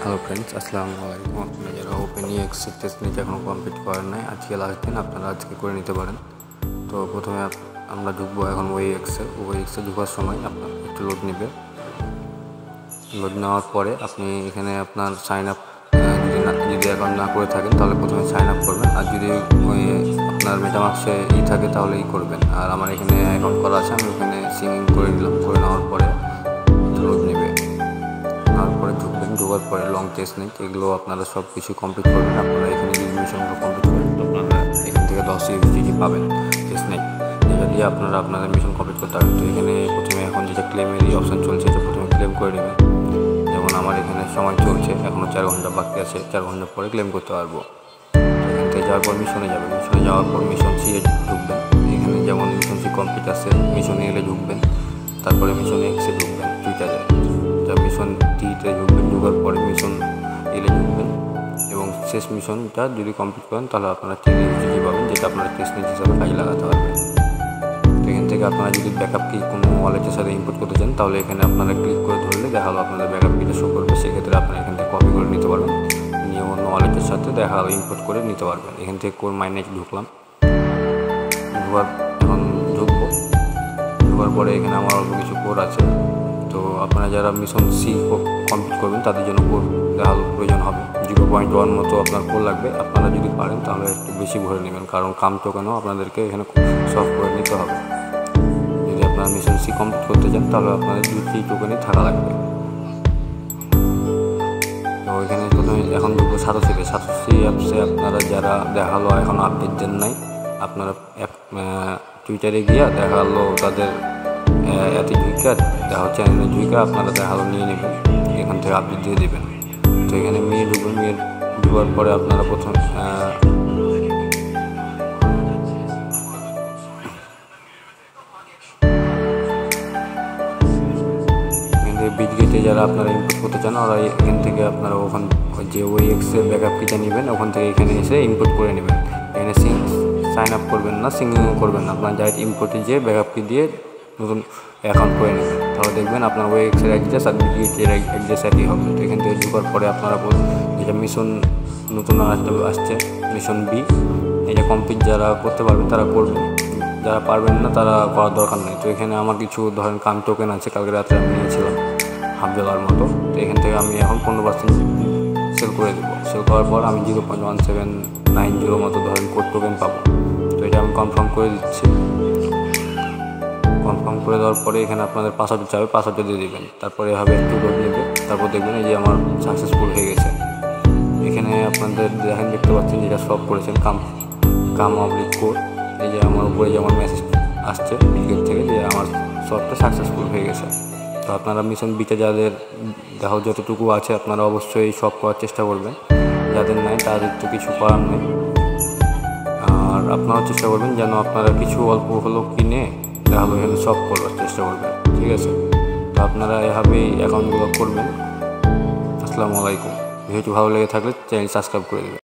Hello friends, আসসালামু আলাইকুম। আপনারা যারা OpenEX টেস্ট নিতে এখনও কমপ্লিট করেন নাই, আজকে লাস্ট দিন, আপনারা আজকে করে নিতে পারেন। তো প্রথমে আমরা ঢুকবো এখন ওএক্সে ঢুকার সময় আপনার একটু লোড নেবে। লোড নেওয়ার পরে আপনি এখানে আপনার সাইন আপ যদি অ্যাকাউন্ট না করে থাকেন তাহলে প্রথমে সাইন আপ করবেন, আর যদি আপনার মেটামাক্সে থাকে তাহলে করবেন। আর আমার এখানে অ্যাকাউন্ট করা আছে, আমি ওখানে সিঙ্গিং করে নিলাম। করে নেওয়ার পরে লোড নেবে, তারপরে ঢোকার পরে লং টেস্ট নেট এগুলো আপনারা সব কিছু কমপ্লিট করবেন। আপনারা এখানে যদি মিশনগুলো কমপ্লিট করেন আপনারা এখান থেকে 10 USDT পাবেন টেস্ট নেট, যেটা দিয়ে আপনারা আপনাদের মিশন কমপ্লিট করতে পারবেন। তো এখানে প্রথমে এখন যেটা ক্লেমের অপশান চলছে, এটা প্রথমে ক্লেম করে নেবেন। যেমন আমার এখানে সময় চলছে, এখনও 4 ঘন্টা বাকি আছে, 4 ঘন্টা পরে ক্লেম করতে পারবো। এখান থেকে যাওয়ার পর মিশনে যাবেন, মিশনে যাওয়ার পর মিশন সি এ ঢুকবেন। এখানে যেমন মিশন সি কমপ্লিট আছে, মিশনে এলে ঢুকবেন। তারপরে মিশন এক্সে ঢুকবেন, টুইটারে মিশন টিতে ঢুকবেন। ঢুকার পরে মিশন এলে ঢুকবেন এবং শেষ মিশনটা যদি কমপ্লিট করেন তাহলে আপনারা 3 USDT পাবেন, যেটা আপনারা টেস্ট নেট হিসাবে কাজে লাগাতে পারবেন। তো এখান থেকে আপনারা যদি ব্যাকআপ কি কোনো ওয়ালেটের সাথে ইম্পোর্ট করতে চান তাহলে এখানে আপনারা ক্লিক করে ধরলে দেখা হলো আপনাদের ব্যাকআপ কিটা শো করবে। সেক্ষেত্রে আপনারা এখান থেকে কপি করে নিতে পারবেন, নিয়ে অন্য ওয়ালেটের সাথে দেখা হলো ইম্পোর্ট করে নিতে পারবেন। এখান থেকে কোর মাইনেট ঢুকলাম, এখন ঢুকার পরে এখানে আমার অল্প কিছু কোর আছে। তো আপনারা যারা মিশন সি কমপ্লিট করবেন তাদের জন্য কোর দেখা প্রয়োজন হবে, 0.1 মতো আপনার কোর লাগবে। আপনারা যদি পারেন তাহলে একটু বেশি ভরে নেবেন, কারণ কাম টোকেনও আপনাদেরকে এখানে সলভ করে নিতে হবে। যদি আপনারা মিশন সি কমপ্লিট করতে চান তাহলে আপনাদের 2-3 টোকেনই থাকা লাগবে। তো এখানে প্রথমে এখন ঢুকবো সাতোশি অ্যাপসে। আপনারা যারা দেখালো এখন আপডেট দেন নাই, আপনারা টুইটারে গিয়ে দেখালো তাদের এতে চ্যানেলে ঢুকে আপনারা দেখালো নিয়ে নেবেন, এখান থেকে আপডেট দিয়ে দেবেন। তো এখানে ঢুকবেন, ঢুকার পরে আপনারা প্রথম বিটগেটে যারা আপনারা ইম্পোর্ট করতে চান ওরা এখান থেকে আপনারা ওখান যে ওএক্সের ব্যাকআপ কিটা নেবেন ওখান থেকে এখানে এসে ইম্পোর্ট করে নেবেন। এখানে সাইন আপ করবেন না, সিঙ্গিংও করবেন না, আপনার ডাইরেক্ট ইম্পোর্টে যেয়ে ব্যাকআপ কি দিয়ে নতুন অ্যাকাউন্ট করে নেবেন। তাহলে দেখবেন আপনার ওএক্সের অ্যাড্রেস আর বিটগেটের অ্যাড্রেস একই হবে। তো এখান থেকে ঢোকার পরে আপনারা যেটা মিশন নতুন আসছে মিশন বি, এটা কমপ্লিট যারা করতে পারবেন তারা করবেন, যারা পারবেন না তারা করার দরকার নেই। তো এখানে আমার কিছু ধরেন কাম টোকেন আছে, কালকে রাত্রে আমি নিয়েছিলাম $1/2 মতো। তো এখান থেকে আমি এখন 15% সেল করে দেবো। সেল করার পর আমি 0.1790 মতো ধরেন কোড টোকেন পাবো। তো এটা আমি কনফার্ম করে দিচ্ছি। কনফার্ম করে দেওয়ার পরে এখানে আপনাদের পাসওয়ার্ড চাবে, পাসওয়ার্ডটা দিয়ে দেবেন। তারপরে এভাবে একটু লোড নেবে, তারপর দেখবেন এই যে আমার সাকসেসফুল হয়ে গেছে। এখানে আপনাদের দেখতে পাচ্ছেন যেটা সব করেছেন কাম অবলিক কোড, এই যে আমার উপরে যে আমার মেসেজ আসছে বিটগেট থেকে যে আমার সবটা সাকসেসফুল হয়ে গেছে। তো আপনারা মিশন বিতে যাদের দেখো যতটুকু আছে আপনারা অবশ্যই সব করার চেষ্টা করবেন, যাদের নাই তাদের তো কিছু করার নেই। আর আপনারাও চেষ্টা করবেন যেন আপনারা কিছু অল্প হলেও কিনে তাহলে এখানে সব করার চেষ্টা করবেন, ঠিক আছে? তো আপনারা এভাবেই অ্যাকাউন্টগুলো করবেন। আসসালামু আলাইকুম। ভিডিওটি ভালো লেগে থাকলে চ্যানেল সাবস্ক্রাইব করে দেবেন।